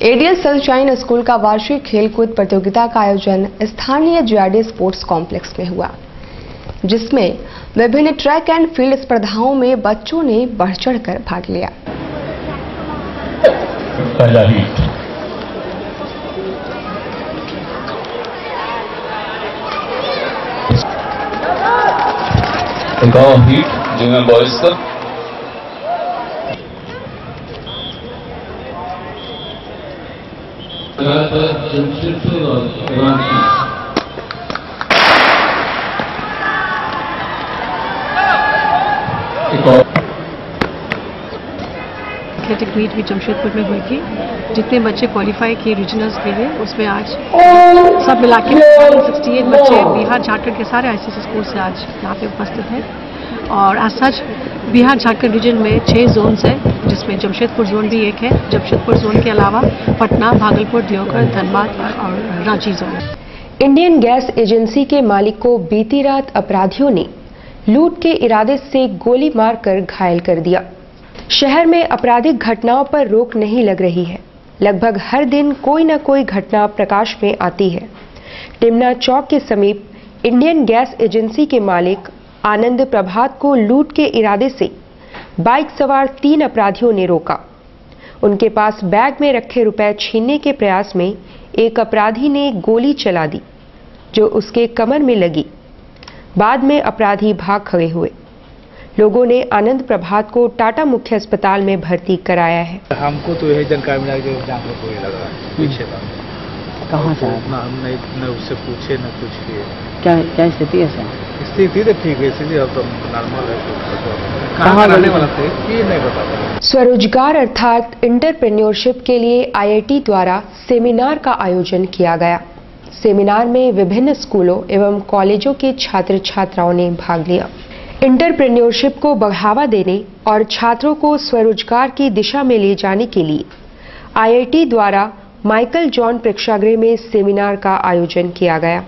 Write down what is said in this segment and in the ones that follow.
ADS sunshine school का वार्षिक खेलकूद प्रतियोगिता का आयोजन स्थानीय जीआरडी स्पोर्ट्स कॉम्प्लेक्स में हुआ, जिसमें विभिन्न ट्रैक एंड फील्ड स्पर्धाओं में बच्चों ने बढ़ चढ़कर भाग लिया। पहला हीट जूनियर बॉयज का जमशेदपुर और रांची। एथलेटिक मीट भी जमशेदपुर में हुई थी। जितने बच्चे क्वालिफाई किए रीजनल्स के लिए, उसमें आज सब मिला के 68 बच्चे बिहार झारखंड के सारे आईसीएसई स्कूल से आज यहाँ पे उपस्थित हैं। और आज सच बिहार झारखंड रीजन में 6 जोन्स है, जिसमें जमशेदपुर जोन भी एक है। जमशेदपुर जोन के अलावा पटना, भागलपुर, देवघर, धनबाद और Ranchi zone. Indian gas agency के मालिक को बीती रात अपराधियों ने लूट के इरादे से गोली मारकर घायल कर दिया। शहर में आपराधिक घटनाओं पर रोक नहीं लग रही है। लगभग हर दिन कोई न कोई घटना प्रकाश में आती है। टिमना चौक के समीप इंडियन गैस एजेंसी के मालिक आनंद प्रभात को लूट के इरादे से बाइक सवार 3 अपराधियों ने रोका। उनके पास बैग में रखे रुपए छीनने के प्रयास में एक अपराधी ने गोली चला दी, जो उसके कमर में लगी। बाद में अपराधी भाग खड़े हुए। लोगों ने आनंद प्रभात को टाटा मुख्य अस्पताल में भर्ती कराया है। हमको तो यही जानकारी मिला कि जहाँ पर कोई लगा पीछे था। कहाँ से? हमने न उससे पूछे न कुछ किए। क्या स्थिति है सर? स्थिति तो ठीक है, स्थिति अब तो नॉर्मल है। कहाँ रहने वाला थे ये नहीं बता। स्वरोजगार अर्थात इंटरप्रेन्योरशिप के लिए आईआईटी द्वारा सेमिनार का आयोजन किया गया। सेमिनार में विभिन्न स्कूलों एवं कॉलेजों के छात्र छात्राओं ने भाग लिया। इंटरप्रेन्योरशिप को बढ़ावा देने और छात्रों को स्वरोजगार की दिशा में ले जाने के लिए आईआईटी द्वारा माइकल जॉन प्रेक्षागृह में सेमिनार का आयोजन किया गया।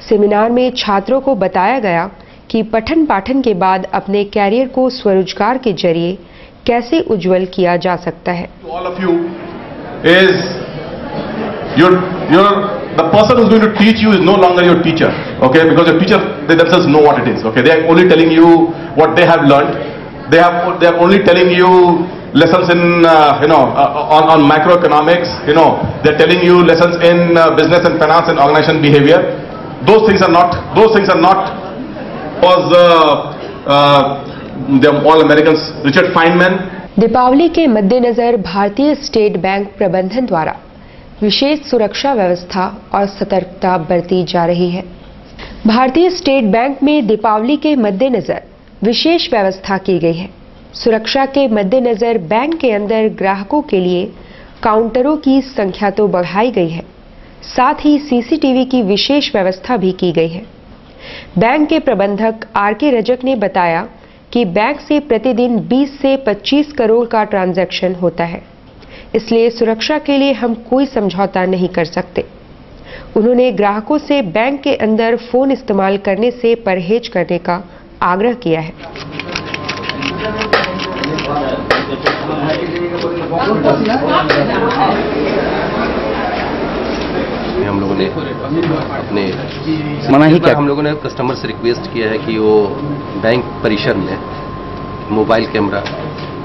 सेमिनार में छात्रों को बताया गया कि पठन पाठन के बाद अपने कैरियर को स्वरोजगार के जरिए कैसे उज्जवल किया जा सकता है। The person who's going to teach you is no longer your teacher, okay? Because your teacher, they themselves know what it is, okay? They are only telling you what they have learned. They are only telling you lessons in on macroeconomics. They're telling you lessons in business and finance and organization behavior. Those things are not. Was the all Americans Richard Feynman. Deepawali के मद्देनजर भारतीय state bank प्रबंधन द्वारा विशेष सुरक्षा व्यवस्था और सतर्कता बरती जा रही है। भारतीय स्टेट बैंक में दीपावली के मद्देनजर विशेष व्यवस्था की गई है। सुरक्षा के मद्देनजर बैंक के अंदर ग्राहकों के लिए काउंटरों की संख्या तो बढ़ाई गई है, साथ ही सीसीटीवी की विशेष व्यवस्था भी की गई है। बैंक के प्रबंधक आर.के. रजक ने बताया कि बैंक से प्रतिदिन 20 से 25 करोड़ का ट्रांजैक्शन होता है, इसलिए सुरक्षा के लिए हम कोई समझौता नहीं कर सकते। उन्होंने ग्राहकों से बैंक के अंदर फोन इस्तेमाल करने से परहेज करने का आग्रह किया है। हम लोगों ने अपने हम लोगों ने कस्टमर से रिक्वेस्ट किया है कि वो बैंक परिसर में मोबाइल कैमरा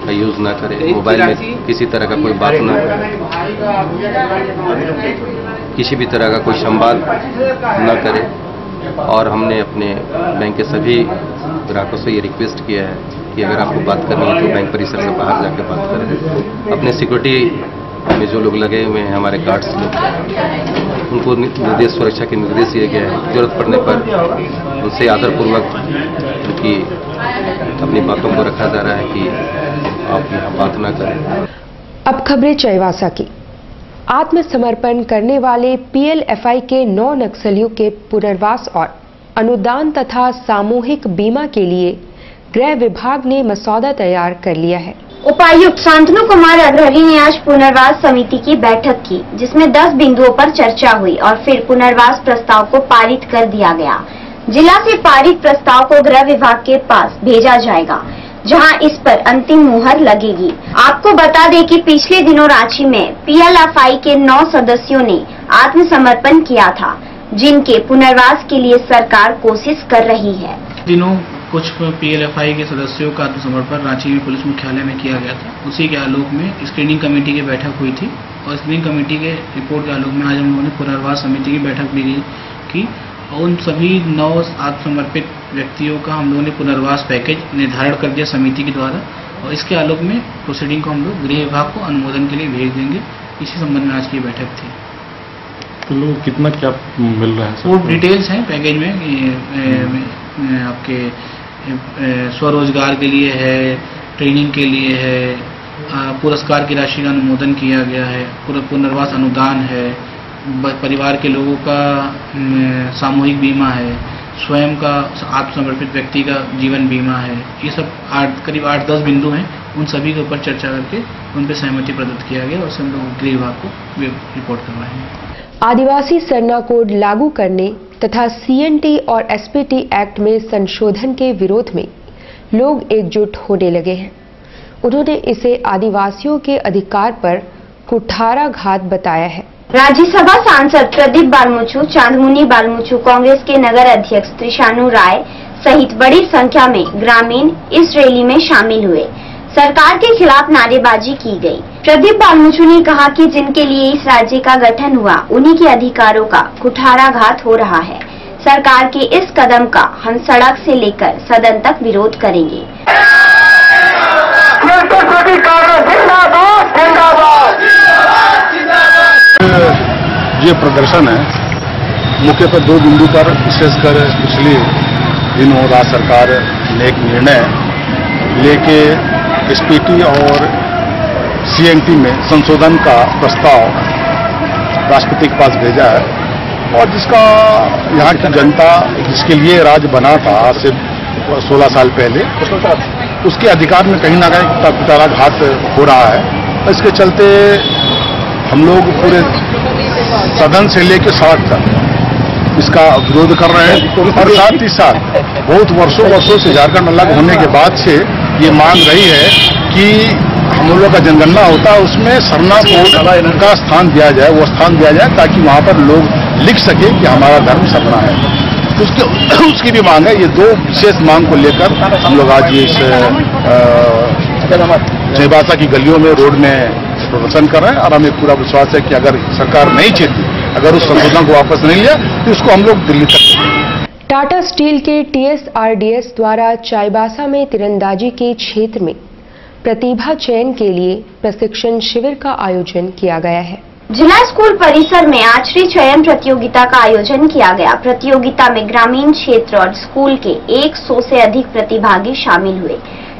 का यूज ना करें, मोबाइल में किसी तरह का कोई बात ना करें, किसी भी तरह का कोई संवाद न करें। और हमने अपने बैंक के सभी ग्राहकों से ये रिक्वेस्ट किया है कि अगर आपको बात करनी है तो बैंक परिसर से बाहर जाकर बात करें। अपने सिक्योरिटी में जो लोग लगे हुए हैं, हमारे गार्ड्स लोग, उनको निर्देश, सुरक्षा के निर्देश दिए गए हैं। जरूरत पड़ने पर उनसे आदरपूर्वक उनकी अपनी बातों को रखा जा रहा है कि आप यहाँ बात ना करें। अब खबरें चाईबासा की। आत्मसमर्पण करने वाले पीएलएफआई के 9 नक्सलियों के पुनर्वास और अनुदान तथा सामूहिक बीमा के लिए गृह विभाग ने मसौदा तैयार कर लिया है। उपायुक्त शांतनु कुमार अग्रहरी ने आज पुनर्वास समिति की बैठक की, जिसमें 10 बिंदुओं पर चर्चा हुई और फिर पुनर्वास प्रस्ताव को पारित कर दिया गया। जिला से पारित प्रस्ताव को गृह विभाग के पास भेजा जाएगा। जहां इस पर अंतिम मुहर लगेगी। आपको बता दें कि पिछले दिनों रांची में PLFI के 9 सदस्यों ने आत्मसमर्पण किया था, जिनके पुनर्वास के लिए सरकार कोशिश कर रही है। दिनों कुछ PLFI के सदस्यों का आत्मसमर्पण रांची में पुलिस मुख्यालय में किया गया था। उसी के आलोक में स्क्रीनिंग कमेटी की बैठक हुई थी और स्क्रीनिंग कमेटी के रिपोर्ट के आलोक में आज हम लोगों ने पुनर्वास समिति की बैठक भी की और उन सभी 9 आत्मसमर्पित व्यक्तियों का हम लोगों ने पुनर्वास पैकेज निर्धारण कर दिया समिति के द्वारा और इसके आलोक में प्रोसीडिंग को हम लोग गृह विभाग को अनुमोदन के लिए भेज देंगे। इसी संबंध में आज की बैठक थी। तो लोग कितना क्या मिल रहा है? वो डिटेल्स हैं पैकेज में आपके स्वरोजगार के लिए है, ट्रेनिंग के लिए है, पुरस्कार की राशि का अनुमोदन किया गया है, पुनर्वास अनुदान है, परिवार के लोगों का सामूहिक बीमा है, स्वयं का आत्मसमर्पित व्यक्ति का जीवन बीमा है। ये सब करीब 8-10 बिंदु हैं। उन सभी के ऊपर चर्चा करके उन पर सहमति प्रदत्त किया गया और उससे हम लोग गृह विभाग को रिपोर्ट करवाएंगे। आदिवासी सरना कोड लागू करने तथा CNT और SPT एक्ट में संशोधन के विरोध में लोग एकजुट होने लगे हैं। उन्होंने इसे आदिवासियों के अधिकार पर कुठाराघात बताया है। राज्यसभा सांसद प्रदीप बालमुचु, चांदमुनि बालमुचु, कांग्रेस के नगर अध्यक्ष त्रिशानु राय सहित बड़ी संख्या में ग्रामीण इस रैली में शामिल हुए। सरकार के खिलाफ नारेबाजी की गई। प्रदीप बालमुचु ने कहा कि जिनके लिए इस राज्य का गठन हुआ उन्हीं के अधिकारों का कुठाराघात हो रहा है। सरकार के इस कदम का हम सड़क से लेकर सदन तक विरोध करेंगे। ये प्रदर्शन है मुख्यतः 2 बिंदु पर, विशेषकर पिछले दिनों राज्य सरकार ने एक निर्णय लेके SPT और CNT में संशोधन का प्रस्ताव राष्ट्रपति के पास भेजा है और जिसका यहाँ की जनता जिसके लिए राज्य बना था आज से 16 साल पहले, उसके अधिकार में कहीं ना कहीं कुठाराघात हो रहा है। इसके चलते हम लोग पूरे सदन से लेकर सड़क तक इसका विरोध कर रहे हैं और साथ ही साथ बहुत वर्षों से झारखंड अलग होने के बाद से ये मांग रही है कि हम लोगों का जनगणना होता है उसमें सरना कोड का स्थान दिया जाए, वो स्थान दिया जाए ताकि वहां पर लोग लिख सके कि हमारा धर्म सरना है। उसकी भी मांग है। ये 2 विशेष मांग को लेकर हम लोग आज इस चाईबासा की गलियों में रोड में प्रदर्शन कर रहे हैं और हमें पूरा विश्वास है कि अगर सरकार नहीं चाहती, अगर उस संशोधन को वापस नहीं लिया तो उसको हम लोग दिल्ली तक। टाटा स्टील के TSRDS द्वारा चाईबासा में तीरंदाजी के क्षेत्र में प्रतिभा चयन के लिए प्रशिक्षण शिविर का आयोजन किया गया है। जिला स्कूल परिसर में आर्चरी चयन प्रतियोगिता का आयोजन किया गया। प्रतियोगिता में ग्रामीण क्षेत्र और स्कूल के 100 से अधिक प्रतिभागी शामिल हुए।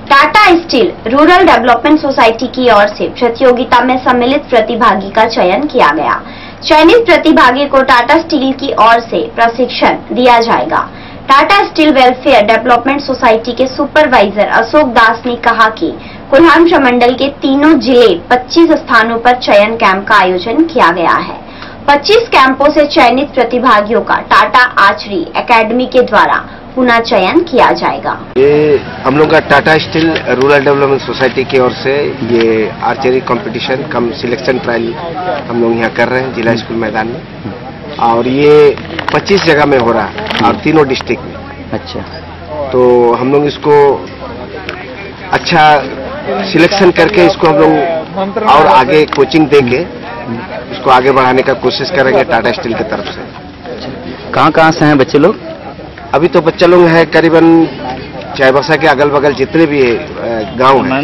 Tata steel rural development society की ओर से प्रतियोगिता में सम्मिलित प्रतिभागी का चयन किया गया। चयनित प्रतिभागी को टाटा स्टील की ओर से प्रशिक्षण दिया जाएगा। Tata steel welfare development society के सुपरवाइजर अशोक दास ने कहा कि कोल्हान प्रमंडल के तीनों जिले 25 स्थानों पर चयन कैंप का आयोजन किया गया है। 25 कैंपों से चयनित प्रतिभागियों का टाटा आर्चरी एकेडमी के द्वारा पुनः चयन किया जाएगा। ये हम लोग का Tata steel rural development society की ओर से ये आर्चरी कंपटीशन कम सिलेक्शन ट्रायल हम लोग यहाँ कर रहे हैं जिला स्कूल मैदान में और ये 25 जगह में हो रहा है और तीनों डिस्ट्रिक्ट में। अच्छा, तो हम लोग इसको अच्छा सिलेक्शन करके इसको हम लोग और आगे कोचिंग देके इसको आगे बढ़ाने का कोशिश करेंगे टाटा स्टील की तरफ से। कहाँ से हैं बच्चे लोग? अभी तो बच्चे लोग हैं करीबन चाईबासा के अगल बगल जितने भी गांव हैं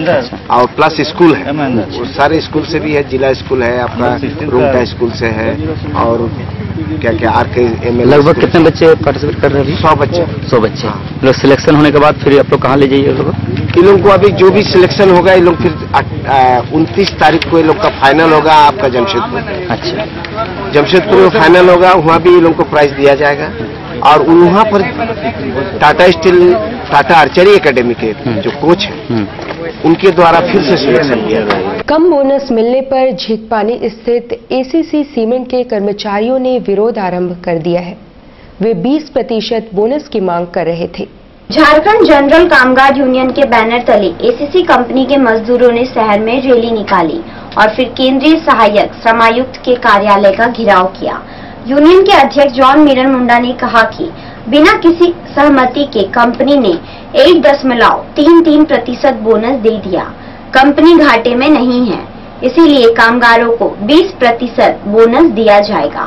और प्लस स्कूल है, वो सारे स्कूल से भी है। जिला स्कूल है, आपका रूमटा स्कूल से है और क्या क्या RKML। लगभग कितने बच्चे पार्टिसिपेट कर रहे हैं? 100 बच्चे। 100 बच्चे। लोग सिलेक्शन होने के बाद फिर आप लोग कहाँ ले जाइए? इन लोगों को अभी जो भी सिलेक्शन होगा ये लोग फिर 29 तारीख को ये लोग का फाइनल होगा आपका जमशेदपुर। अच्छा, जमशेदपुर में फाइनल होगा, वहाँ भी ये लोग को प्राइज दिया जाएगा और वहाँ पर Tata steel Tata archery academy के जो कोच हैं उनके द्वारा फिर से सिलेक्शन किया जाएगा। कम बोनस मिलने पर झींकपानी स्थित ACC सीमेंट के कर्मचारियों ने विरोध आरंभ कर दिया है। वे 20% बोनस की मांग कर रहे थे। झारखंड जनरल कामगार यूनियन के बैनर तले एसीसी कंपनी के मजदूरों ने शहर में रैली निकाली और फिर केंद्रीय सहायक श्रमायुक्त के कार्यालय का घेराव किया। यूनियन के अध्यक्ष जॉन मिरन मुंडा ने कहा कि बिना किसी सहमति के कंपनी ने 1.33% बोनस दे दिया। कंपनी घाटे में नहीं है, इसीलिए कामगारों को 20% बोनस दिया जाएगा।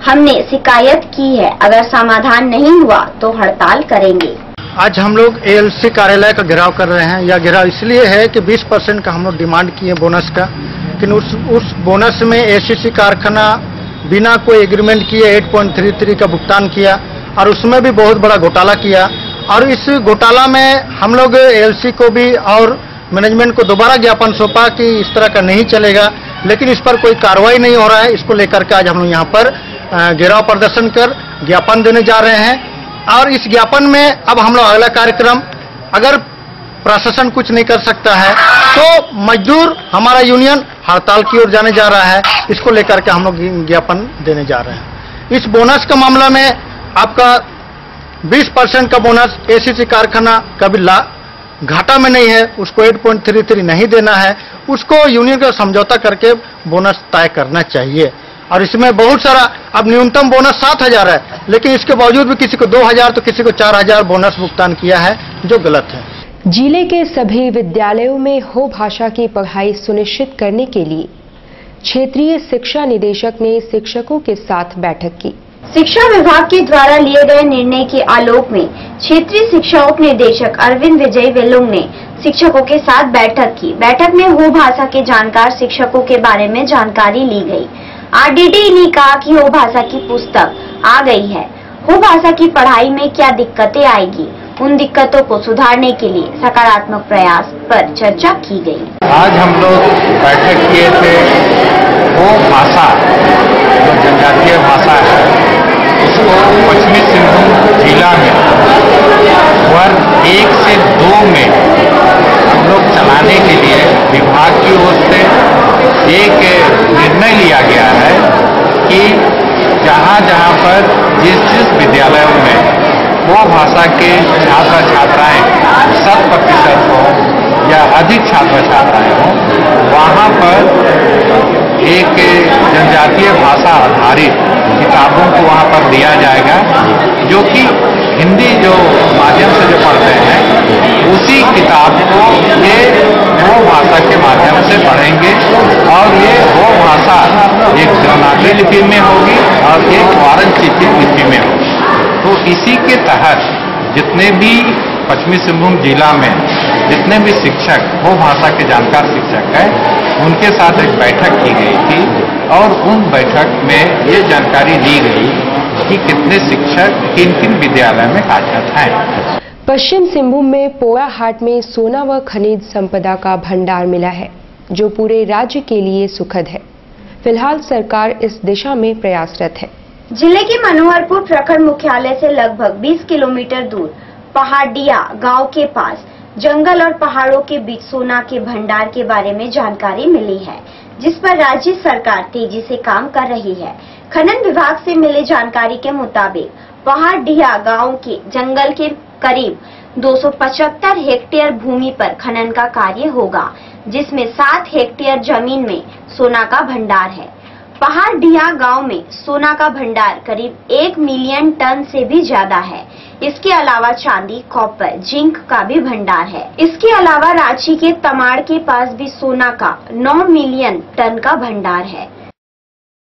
हमने शिकायत की है, अगर समाधान नहीं हुआ तो हड़ताल करेंगे। आज हम लोग एएलसी कार्यालय का घेराव कर रहे हैं। यह घेराव इसलिए है कि 20% का हम लोग डिमांड किए बोनस का, लेकिन उस बोनस में एसीसी कारखाना बिना कोई एग्रीमेंट किए 8.33 का भुगतान किया और उसमें भी बहुत बड़ा घोटाला किया। और इस घोटाला में हम लोग एएलसी को भी और मैनेजमेंट को दोबारा ज्ञापन सौंपा कि इस तरह का नहीं चलेगा, लेकिन इस पर कोई कार्रवाई नहीं हो रहा है। इसको लेकर के आज हम लोग यहाँ पर घेराव प्रदर्शन कर ज्ञापन देने जा रहे हैं। और इस ज्ञापन में अब हम लोग अगला कार्यक्रम, अगर प्रशासन कुछ नहीं कर सकता है तो मजदूर हमारा यूनियन हड़ताल की ओर जाने जा रहा है। इसको लेकर के हम लोग ज्ञापन देने जा रहे हैं। इस बोनस का मामला में आपका 20% का बोनस एसीसी कारखाना कभी घाटा में नहीं है, उसको 8.33 नहीं देना है, उसको यूनियन का समझौता करके बोनस तय करना चाहिए। और इसमें बहुत सारा, अब न्यूनतम बोनस 7,000 है, लेकिन इसके बावजूद भी किसी को 2,000 तो किसी को 4,000 बोनस भुगतान किया है, जो गलत है। जिले के सभी विद्यालयों में हो भाषा की पढ़ाई सुनिश्चित करने के लिए क्षेत्रीय शिक्षा निदेशक ने शिक्षकों के साथ बैठक की। शिक्षा विभाग के द्वारा लिए गए निर्णय के आलोक में क्षेत्रीय शिक्षा उप निदेशक अरविंद विजय वेलुंग ने शिक्षकों के साथ बैठक की। बैठक में हो भाषा के जानकार शिक्षकों के बारे में जानकारी ली गई। आरडीडी ने कहा कि हो भाषा की पुस्तक आ गई है, हो भाषा की पढ़ाई में क्या दिक्कतें आएगी, उन दिक्कतों को सुधारने के लिए सकारात्मक प्रयास पर चर्चा की गई। आज हम लोग बैठक किए थे, वो भाषा जो जनजातीय भाषा है उसको पश्चिमी सिंहभूम जिला में वर्ग 1 से 2 में हम लोग चलाने के लिए विभाग की ओर से एक निर्णय लिया गया है कि जहाँ पर जिस विद्यालयों में वो भाषा के छात्र छात्राएं 100% हो या अधिक छात्र छात्राएं हो, वहाँ पर एक जनजातीय भाषा आधारित किताबों को वहाँ पर दिया जाएगा, जो कि हिंदी जो माध्यम से जो पढ़ते हैं उसी किताब को ये वो भाषा के माध्यम से पढ़ेंगे। और ये वो भाषा एक देवनागरी लिपि में होगी और एक वारंचित लिपि में होगी। तो इसी के तहत जितने भी पश्चिमी सिंहभूम जिला में जितने भी शिक्षक वो भाषा के जानकार शिक्षक हैं, उनके साथ एक बैठक की गई थी और उन बैठक में ये जानकारी दी गई कि कितने शिक्षक किन किन विद्यालय में कार्यरत हैं। पश्चिम सिंहभूम में पोड़ाहाट में सोना व खनिज संपदा का भंडार मिला है, जो पूरे राज्य के लिए सुखद है। फिलहाल सरकार इस दिशा में प्रयासरत है। जिले के मनोहरपुर प्रखंड मुख्यालय से लगभग 20 किलोमीटर दूर पहाड़िया गांव के पास जंगल और पहाड़ों के बीच सोना के भंडार के बारे में जानकारी मिली है, जिस पर राज्य सरकार तेजी से काम कर रही है। खनन विभाग से मिली जानकारी के मुताबिक पहाड़िया गांव के जंगल के करीब 275 हेक्टेयर भूमि पर खनन का कार्य होगा, जिसमें 7 हेक्टेयर जमीन में सोना का भंडार है। पहाड़िया गांव में सोना का भंडार करीब 1 मिलियन टन से भी ज्यादा है। इसके अलावा चांदी, कॉपर, जिंक का भी भंडार है। इसके अलावा रांची के तमाड़ के पास भी सोना का 9 मिलियन टन का भंडार है।